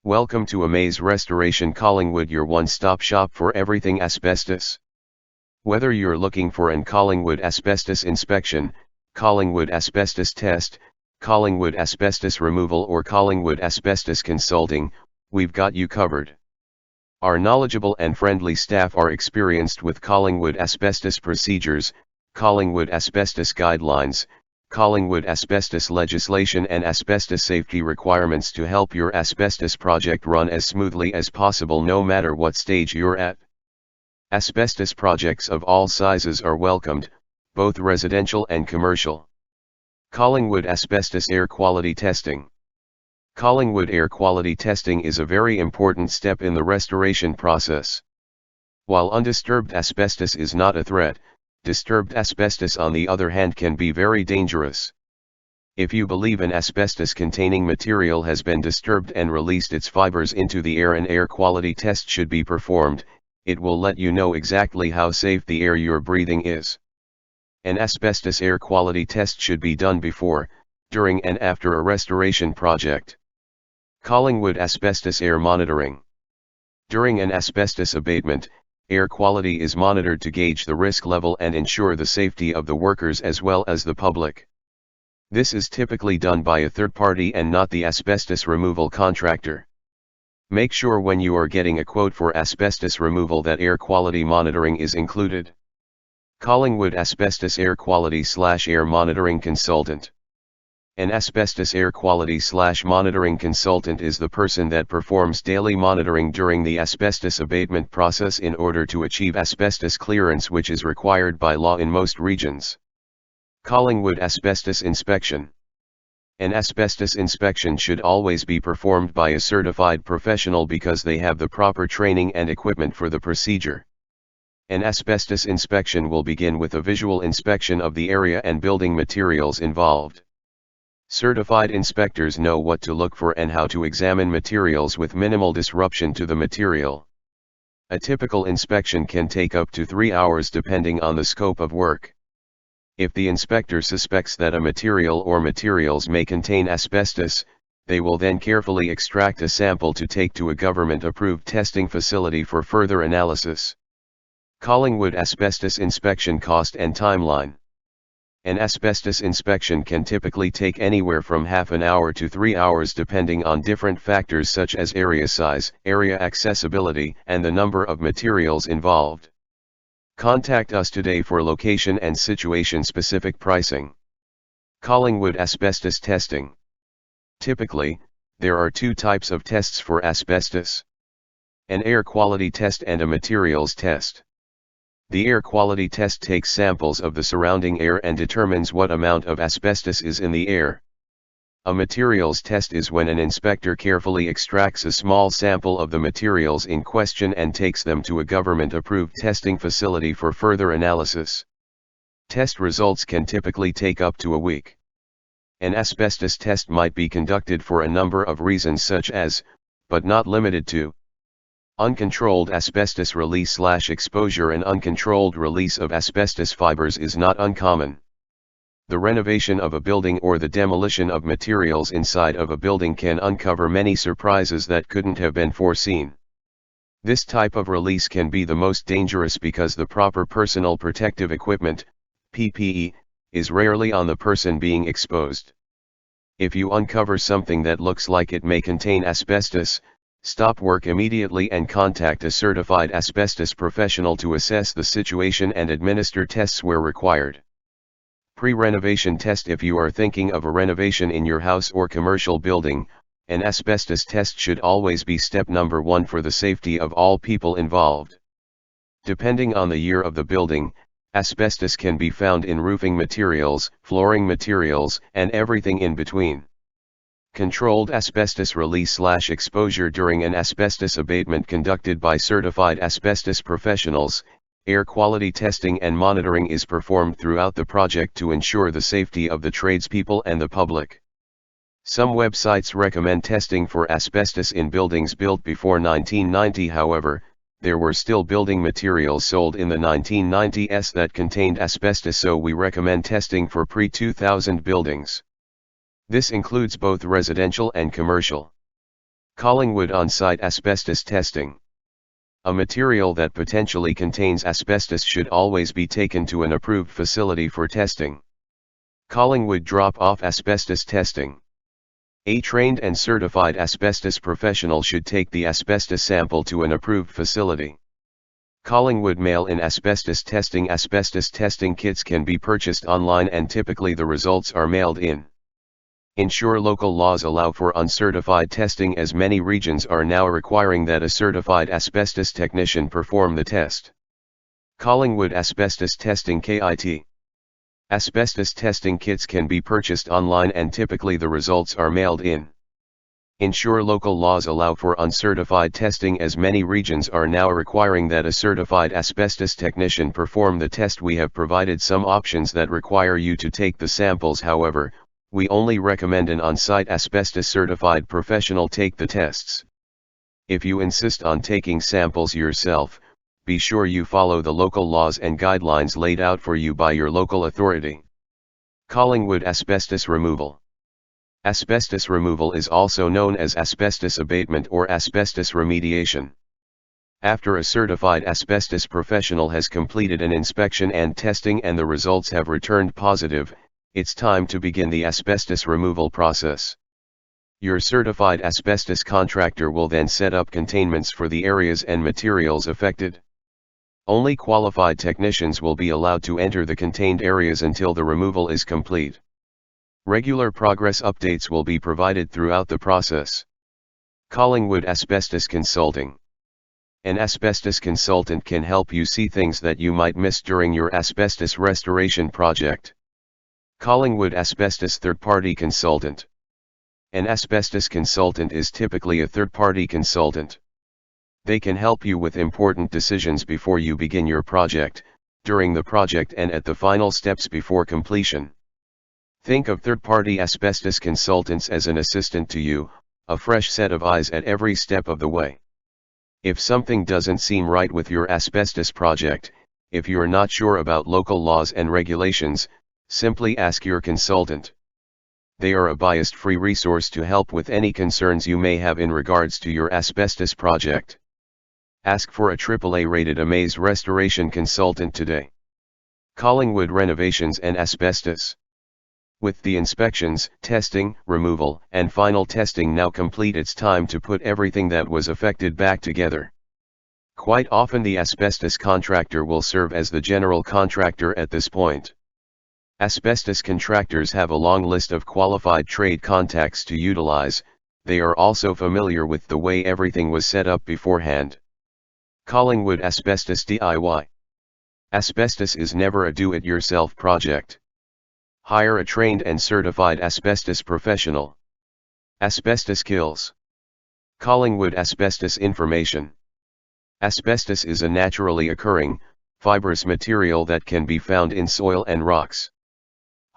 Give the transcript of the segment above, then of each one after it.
Welcome to Amaze Restoration Collingwood, your one-stop shop for everything asbestos. Whether you're looking for an Collingwood asbestos inspection, Collingwood asbestos test, Collingwood asbestos removal or Collingwood asbestos consulting, we've got you covered. Our knowledgeable and friendly staff are experienced with Collingwood asbestos procedures, Collingwood asbestos guidelines, Collingwood asbestos legislation and asbestos safety requirements to help your asbestos project run as smoothly as possible no matter what stage you're at. Asbestos projects of all sizes are welcomed, both residential and commercial. Collingwood Asbestos Air Quality Testing. Collingwood air quality testing is a very important step in the restoration process. While undisturbed asbestos is not a threat, disturbed asbestos on the other hand can be very dangerous. If you believe an asbestos-containing material has been disturbed and released its fibers into the air, an air quality test should be performed. It will let you know exactly how safe the air you're breathing is. An asbestos air quality test should be done before, during and after a restoration project. Collingwood Asbestos Air Monitoring. During an asbestos abatement, air quality is monitored to gauge the risk level and ensure the safety of the workers as well as the public. This is typically done by a third party and not the asbestos removal contractor. Make sure when you are getting a quote for asbestos removal that air quality monitoring is included. Collingwood Asbestos Air Quality/Air Monitoring Consultant. An asbestos air quality/monitoring consultant is the person that performs daily monitoring during the asbestos abatement process in order to achieve asbestos clearance, which is required by law in most regions. Collingwood Asbestos Inspection. An asbestos inspection should always be performed by a certified professional because they have the proper training and equipment for the procedure. An asbestos inspection will begin with a visual inspection of the area and building materials involved. Certified inspectors know what to look for and how to examine materials with minimal disruption to the material. A typical inspection can take up to 3 hours depending on the scope of work. If the inspector suspects that a material or materials may contain asbestos, they will then carefully extract a sample to take to a government-approved testing facility for further analysis. Collingwood Asbestos Inspection Cost and Timeline. An asbestos inspection can typically take anywhere from half an hour to 3 hours depending on different factors such as area size, area accessibility, and the number of materials involved. Contact us today for location and situation-specific pricing. Collingwood Asbestos Testing. Typically, there are two types of tests for asbestos: an air quality test and a materials test. The air quality test takes samples of the surrounding air and determines what amount of asbestos is in the air. A materials test is when an inspector carefully extracts a small sample of the materials in question and takes them to a government-approved testing facility for further analysis. Test results can typically take up to a week. An asbestos test might be conducted for a number of reasons such as, but not limited to, uncontrolled asbestos release/exposure. An uncontrolled release of asbestos fibers is not uncommon. The renovation of a building or the demolition of materials inside of a building can uncover many surprises that couldn't have been foreseen. This type of release can be the most dangerous because the proper personal protective equipment, PPE, is rarely on the person being exposed. If you uncover something that looks like it may contain asbestos, stop work immediately and contact a certified asbestos professional to assess the situation and administer tests where required. Pre-renovation test. If you are thinking of a renovation in your house or commercial building, an asbestos test should always be step number 1 for the safety of all people involved. Depending on the year of the building, asbestos can be found in roofing materials, flooring materials, and everything in between. Controlled asbestos release/exposure. During an asbestos abatement conducted by certified asbestos professionals, air quality testing and monitoring is performed throughout the project to ensure the safety of the tradespeople and the public. Some websites recommend testing for asbestos in buildings built before 1990. However, there were still building materials sold in the 1990s that contained asbestos, so we recommend testing for pre-2000 buildings. This includes both residential and commercial. Collingwood on-site asbestos testing. A material that potentially contains asbestos should always be taken to an approved facility for testing. Collingwood drop-off asbestos testing. A trained and certified asbestos professional should take the asbestos sample to an approved facility. Collingwood mail-in asbestos testing. Asbestos testing kits can be purchased online and typically the results are mailed in. Ensure local laws allow for uncertified testing, as many regions are now requiring that a certified asbestos technician perform the test. Collingwood Asbestos Testing KIT. Asbestos testing kits can be purchased online and typically the results are mailed in. Ensure local laws allow for uncertified testing, as many regions are now requiring that a certified asbestos technician perform the test. We have provided some options that require you to take the samples, however, we only recommend an on-site asbestos certified professional take the tests. If you insist on taking samples yourself, be sure you follow the local laws and guidelines laid out for you by your local authority. Collingwood Asbestos Removal. Asbestos removal is also known as asbestos abatement or asbestos remediation. After a certified asbestos professional has completed an inspection and testing and the results have returned positive, it's time to begin the asbestos removal process. Your certified asbestos contractor will then set up containments for the areas and materials affected. Only qualified technicians will be allowed to enter the contained areas until the removal is complete. Regular progress updates will be provided throughout the process. Collingwood Asbestos Consulting. An asbestos consultant can help you see things that you might miss during your asbestos restoration project. Collingwood Asbestos Third-Party Consultant. An asbestos consultant is typically a third-party consultant. They can help you with important decisions before you begin your project, during the project and at the final steps before completion. Think of third-party asbestos consultants as an assistant to you, a fresh set of eyes at every step of the way. If something doesn't seem right with your asbestos project, if you're not sure about local laws and regulations, simply ask your consultant. They are a biased-free resource to help with any concerns you may have in regards to your asbestos project. Ask for a AAA-rated Amaze restoration consultant today. Collingwood Renovations and Asbestos. With the inspections, testing, removal, and final testing now complete, it's time to put everything that was affected back together. Quite often the asbestos contractor will serve as the general contractor at this point. Asbestos contractors have a long list of qualified trade contacts to utilize. They are also familiar with the way everything was set up beforehand. Collingwood Asbestos DIY. Asbestos is never a do-it-yourself project. Hire a trained and certified asbestos professional. Asbestos kills. Collingwood Asbestos Information. Asbestos is a naturally occurring, fibrous material that can be found in soil and rocks.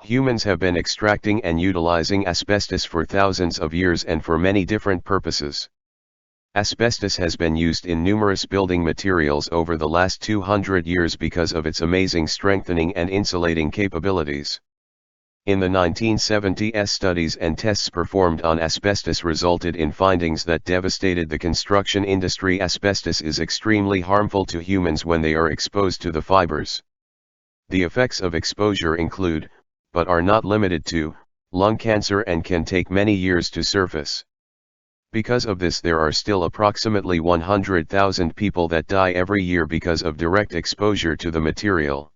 Humans have been extracting and utilizing asbestos for thousands of years and for many different purposes. Asbestos has been used in numerous building materials over the last 200 years because of its amazing strengthening and insulating capabilities. In the 1970s, studies and tests performed on asbestos resulted in findings that devastated the construction industry. Asbestos is extremely harmful to humans when they are exposed to the fibers. The effects of exposure include, but are not limited to, lung cancer and can take many years to surface. Because of this, there are still approximately 100,000 people that die every year because of direct exposure to the material.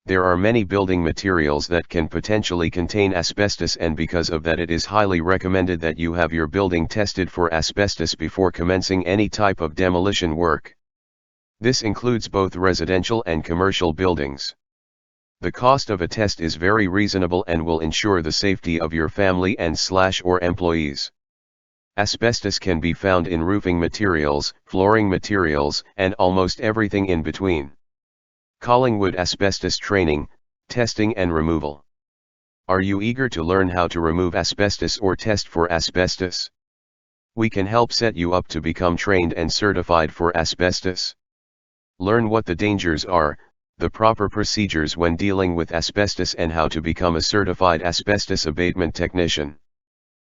There are many building materials that can potentially contain asbestos, and because of that it is highly recommended that you have your building tested for asbestos before commencing any type of demolition work. This includes both residential and commercial buildings. The cost of a test is very reasonable and will ensure the safety of your family and/or employees. Asbestos can be found in roofing materials, flooring materials, and almost everything in between. Collingwood Asbestos Training, Testing and Removal. Are you eager to learn how to remove asbestos or test for asbestos? We can help set you up to become trained and certified for asbestos. Learn what the dangers are, the proper procedures when dealing with asbestos, and how to become a certified asbestos abatement technician.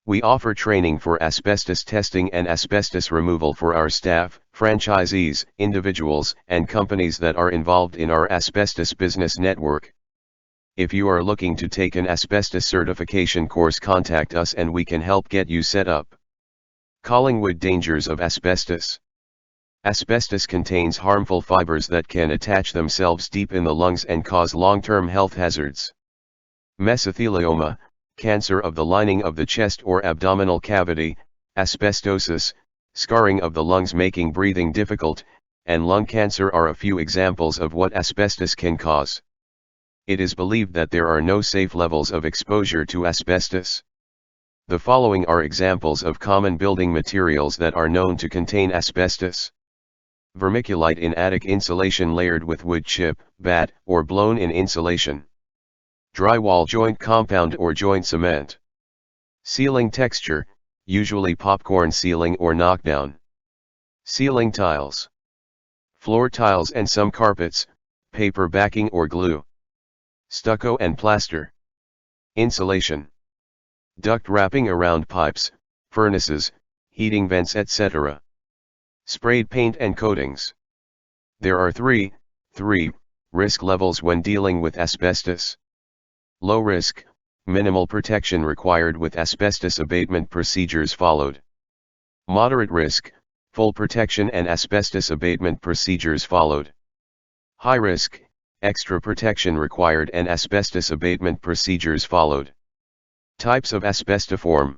We offer training for asbestos testing and asbestos removal for our staff, franchisees, individuals, and companies that are involved in our asbestos business network. If you are looking to take an asbestos certification course, contact us and we can help get you set up. Collingwood dangers of asbestos. Asbestos contains harmful fibers that can attach themselves deep in the lungs and cause long-term health hazards. Mesothelioma, cancer of the lining of the chest or abdominal cavity, asbestosis, scarring of the lungs making breathing difficult, and lung cancer are a few examples of what asbestos can cause. It is believed that there are no safe levels of exposure to asbestos. The following are examples of common building materials that are known to contain asbestos. Vermiculite in attic insulation layered with wood chip, batt, or blown-in insulation. Drywall joint compound or joint cement. Ceiling texture, usually popcorn ceiling or knockdown. Ceiling tiles. Floor tiles and some carpets, paper backing or glue. Stucco and plaster. Insulation. Duct wrapping around pipes, furnaces, heating vents, etc. Sprayed paint and coatings. There are three risk levels when dealing with asbestos. Low risk, minimal protection required with asbestos abatement procedures followed. Moderate risk, full protection and asbestos abatement procedures followed. High risk, extra protection required and asbestos abatement procedures followed. Types of asbestiform.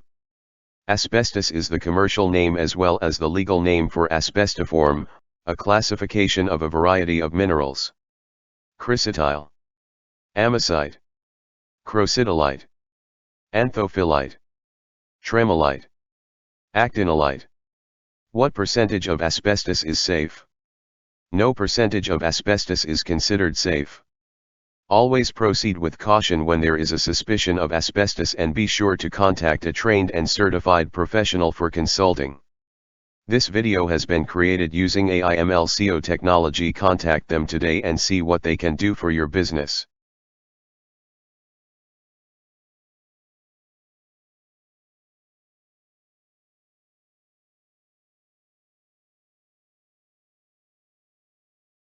Asbestos is the commercial name as well as the legal name for asbestiform, a classification of a variety of minerals. Chrysotile. Amazite. Crocidolite. Anthophyllite. Tremolite. Actinolite. What percentage of asbestos is safe? No percentage of asbestos is considered safe. Always proceed with caution when there is a suspicion of asbestos and be sure to contact a trained and certified professional for consulting. This video has been created using AI/ML SEO technology. Contact them today and see what they can do for your business.